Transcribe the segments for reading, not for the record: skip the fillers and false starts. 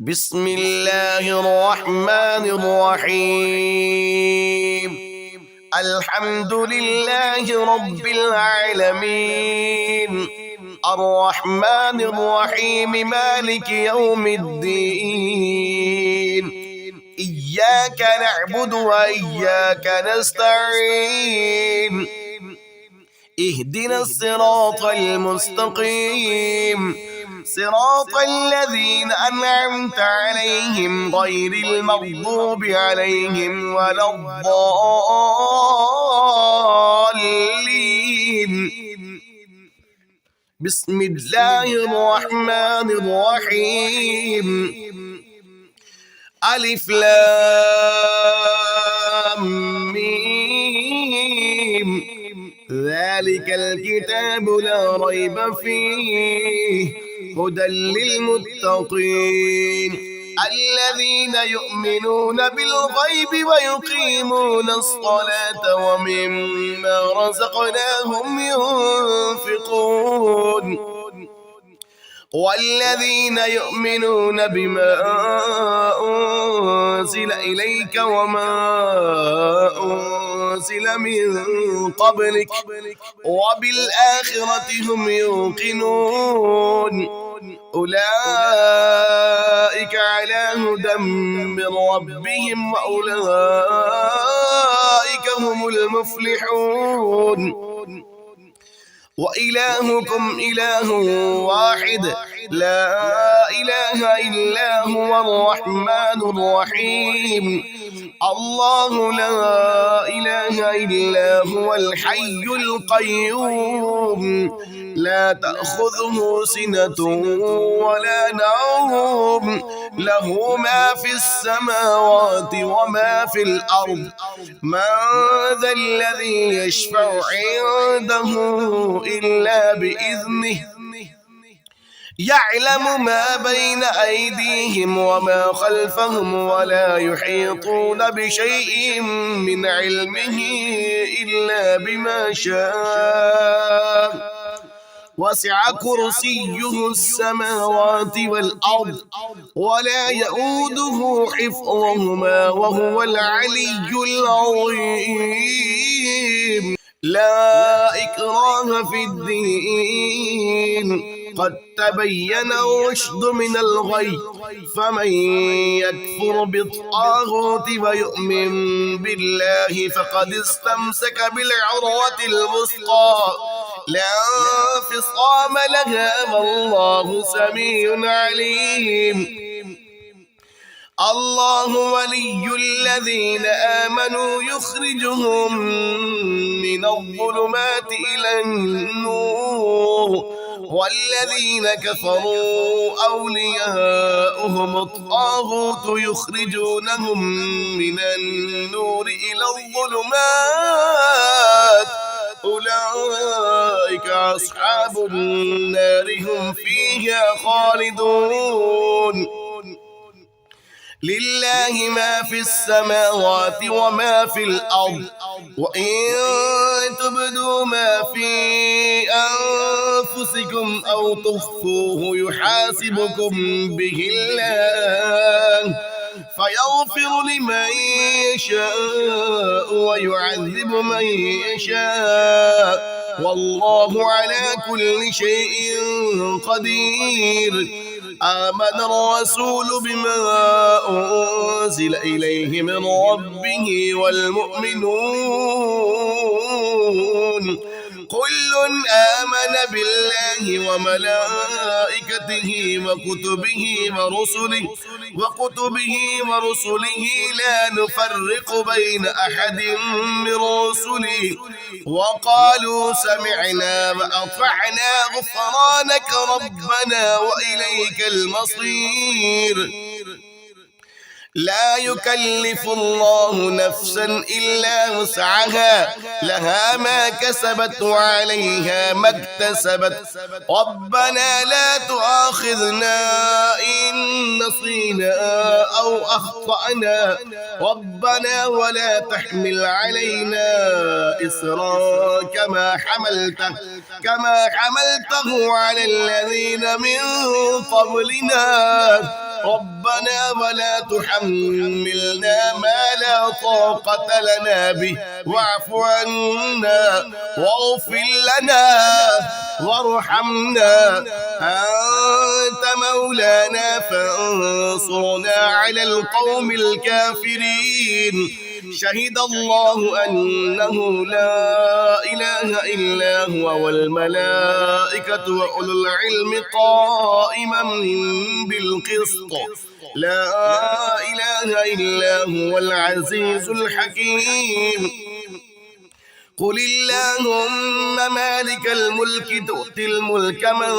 بسم الله الرحمن الرحيم. الحمد لله رب العالمين، الرحمن الرحيم، مالك يوم الدين. إياك نعبد وإياك نستعين، اهدنا الصراط المستقيم، صراط الذين أنعمت عليهم غير المغضوب عليهم ولا الضالين. بسم الله الرحمن الرحيم. ألف لام ميم، ذلك الكتاب لا ريب فيه، هدى للمتقين الذين يؤمنون بالغيب ويقيمون الصلاة ومما رزقناهم ينفقون، والذين يؤمنون بما أنزل إليك وما أنزل من قبلك وبالآخرة هم يوقنون، أولئك على هدى من ربهم وأولئك هم المفلحون. وإلهكم إله واحد لا إله إلا هو الرحمن الرحيم. الله لا إله إلا هو الحي القيوم، لا تأخذه سنة ولا نوم، له ما في السماوات وما في الأرض. من ذا الذي يشفع عنده إلا بإذنه، يعلم ما بين أيديهم وما خلفهم ولا يحيطون بشيء من علمه إلا بما شاء، وسع كرسيه السماوات والأرض ولا يؤوده حفظهما وهو العلي العظيم. لا إكراه في الدين، قد تبين الرشد من الغي، فمن يكفر بالطاغوت ويؤمن بالله فقد استمسك بالعروة الوثقى لا انفصام لها، والله سميع عليم. الله ولي الذين آمنوا يخرجهم من الظلمات إلى النور، والذين كفروا أولياؤهم الطاغوت يخرجونهم من النور إلى الظلمات، أولئك أصحاب النار هم فيها خالدون. لله ما في السماوات وما في الأرض، وإن تبدوا ما في أنفسكم أو تخفوه يحاسبكم به الله، فيغفر لمن يشاء ويعذب من يشاء، والله على كل شيء قدير. آمن الرسول بما أنزل إليه من ربه والمؤمنون كل آمن بالله وملائكته وكتبه ورسله لا نفرق بين أحد من رسله، وقالوا سمعنا وأطعنا غفرانك ربنا وإليك المصير. لا يكلف الله نفسا إلا وسعها، لها ما كسبت وعليها ما اكتسبت. ربنا لا تؤاخذنا إن نسينا أو أخطأنا، ربنا ولا تحمل علينا إصرا كما حملته على الذين من قبلنا، ربنا ولا تحملنا ما لا طاقة لنا به واعف عنا واغفر لنا وارحمنا أنت مولانا فانصرنا على القوم الكافرين شهد الله أنه لا إله إلا هو والملائكة وأولو العلم قائما بالقسط لا إله إلا هو العزيز الحكيم قل اللهم مالك الملك تؤتي الملك من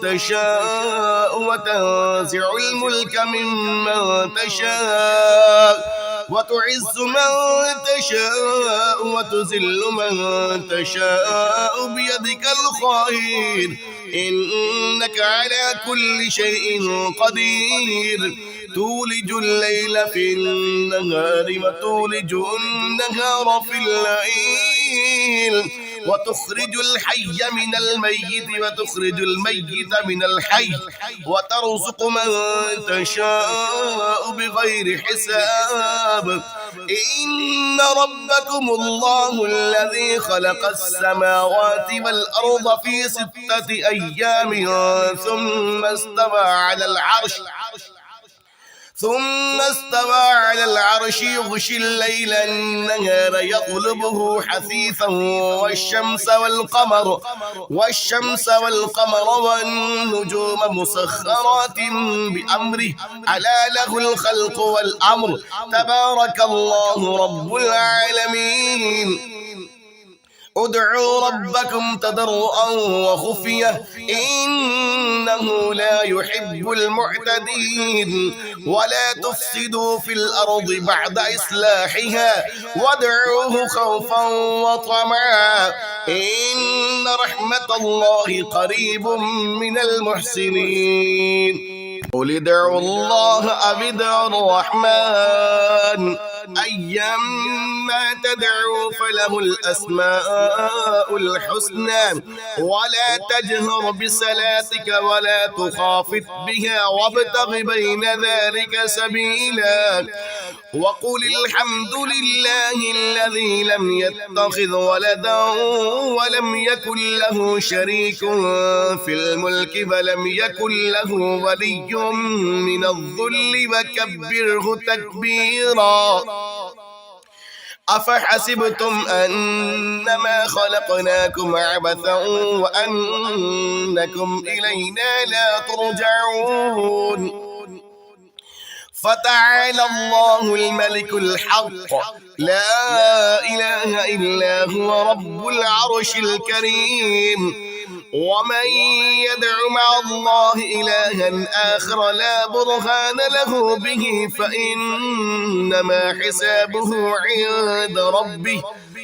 تشاء وتنزع الملك ممن تشاء وتعز من تشاء وتذل من تشاء بيدك الخير إنك على كل شيء قدير تولج الليل في النهار وتولج النهار في الليل وتخرج الحي من الميت وتخرج الميت من الحي وترزق من تشاء بغير حساب إن ربكم الله الذي خلق السماوات والأرض في 6 أيام ثم استوى على العرش يغشي الليل النهار يطلبه حثيثا والشمس والقمر والنجوم مسخرات بأمره ألا له الخلق والأمر تبارك الله رب العالمين ادعوا ربكم تضرعا وخفية إنه لا يحب المعتدين ولا تفسدوا في الأرض بعد إصلاحها وادعوه خوفا وطمعا إن رحمة الله قريب من المحسنين قل ادعوا الله أو ادعوا الرحمن أيما تدعوا فله الأسماء الحسنى ولا تجهر بصلاتك ولا تخافت بها وابتغ بين ذلك سبيلا وقل الحمد لله الذي لم يتخذ ولدا ولم يكن له شريك في الملك ولم يكن له ولي من الذل وكبره تكبيرا أفحسبتم أنما خلقناكم عبثا وأنكم إلينا لا ترجعون فتعالى الله الملك الحق لا إله إلا هو رب العرش الكريم ومن يدع مع الله إلها آخر لا برهان له به فإنما حسابه عند ربه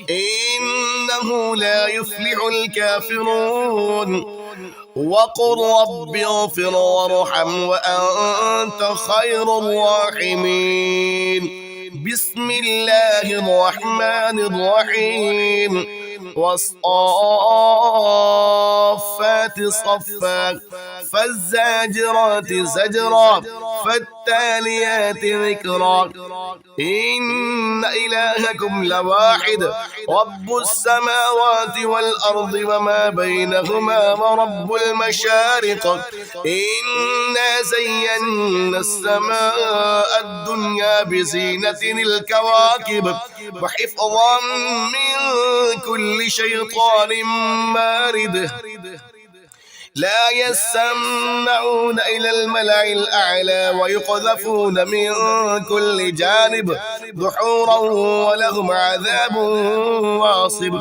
إنه لا يفلح الكافرون وقل رب اغفر وارحم وأنت خير الراحمين بسم الله الرحمن الرحيم والصافات صفا فالزاجرات زجرا فالتاليات ذكرا إن إلهكم لواحد رب السماوات والأرض وما بينهما ورب المشارق إنا زينا السماء الدنيا بزينة الكواكب وحفظا من كل شيطان مارد لا يسمعون إلى الملأ الأعلى ويقذفون من كل جانب دحورا ولهم عذاب واصب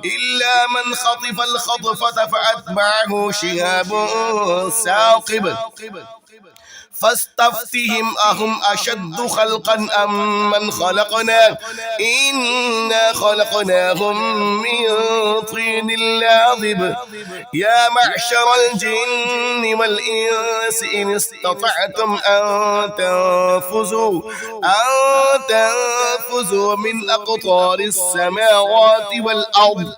إلا من خطف الخطفة فأتبعه شهاب ثاقب فاستفتهم أهم أشد خلقا أم من خلقنا إنا خلقناهم من طين لاذب يا معشر الجن والإنس إن استطعتم أن تنفذوا من أقطار السماوات والأرض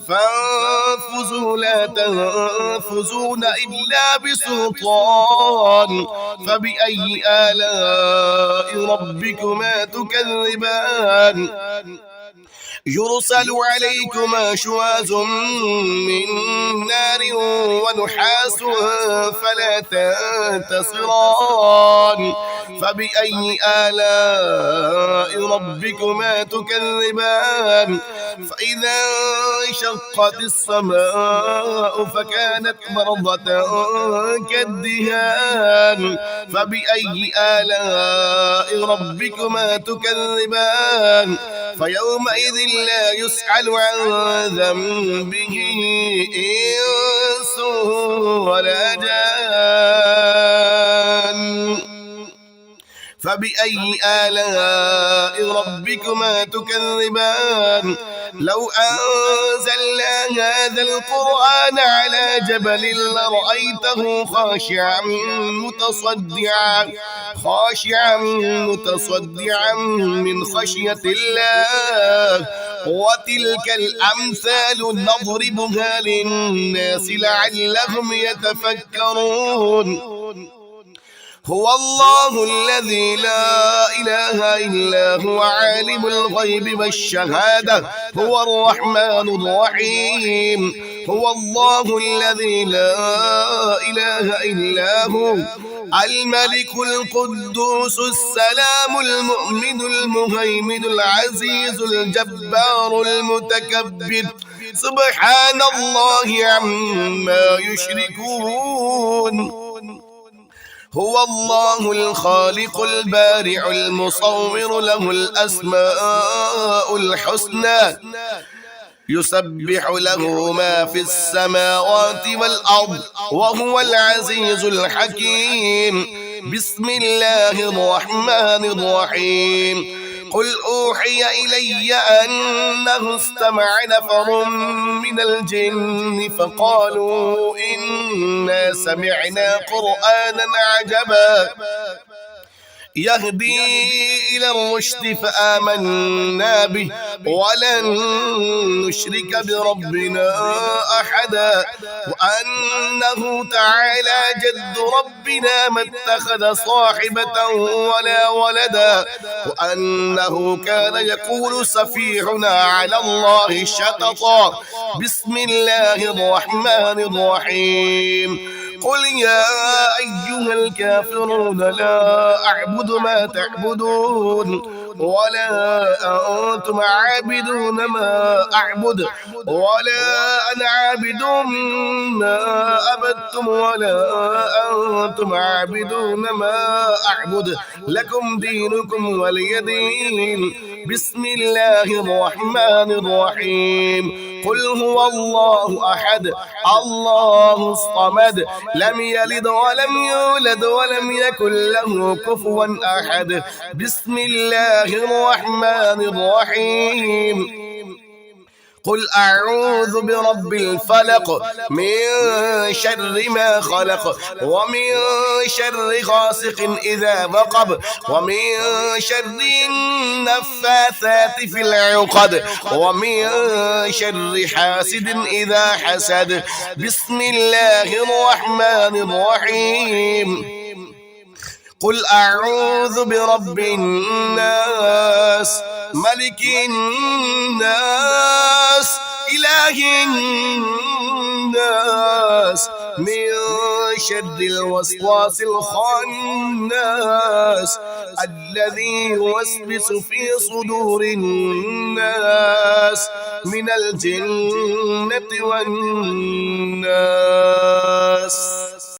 فانفذوا لا تنفذون إلا بسلطان فبأي آلاء ربكما تكذبان يرسل عليكما شواظ من نار ونحاس فلا تنتصران فبأي آلاء ربكما تكذبان فإذا انشقت السماء فكانت مرضة كالدهان فبأي آلاء ربكما تكذبان فيومئذ لا يسأل عن ذنبه إنس ولا جان فبأي آلاء ربكما تكذبان لو أنزلنا هذا القرآن على جبل لرأيته خاشعا متصدعا من خشية الله وتلك الأمثال نضربها للناس لعلهم يتفكرون هو الله الذي لا إله إلا هو عالم الغيب والشهادة هو الرحمن الرحيم هو الله الذي لا إله إلا هو الملك القدوس السلام المؤمن المهيمن العزيز الجبار المتكبر سبحان الله عما يشركون هو الله الخالق البارع المصور له الأسماء الحسنى يسبح له ما في السماوات والأرض وهو العزيز الحكيم بسم الله الرحمن الرحيم قل أوحي إلي أنه استمع نفر من الجن فقالوا إنا سمعنا قرآنا عجبا يهدي إلى الرشد فآمنا به ولن نشرك بربنا أحدا وأنه تعالى جد ربنا ما اتخذ صاحبة ولا ولدا وأنه كان يقول سفيهنا على الله شططا بسم الله الرحمن الرحيم قل يا أيها الكافرون لا أعبد ما تعبدون ولا أنتم عابدون ما أعبد ولا أنا عابد ما عبدتم ولا أنتم عابدون ما أعبد لكم دينكم ولي دين بسم الله الرحمن الرحيم قل هو الله أحد الله الصمد لم يلد ولم يولد ولم يكن له كفوا أحد بسم الله الرحمن الرحيم قل أعوذ برب الفلق من شر ما خلق ومن شر غاسق إذا وقب ومن شر النفاثات في العقد ومن شر حاسد إذا حسد بسم الله الرحمن الرحيم قل أعوذ برب الناس ملك الناس إله الناس من شر الوسواس الخناس الذي يوسوس في صدور الناس من الجنة والناس.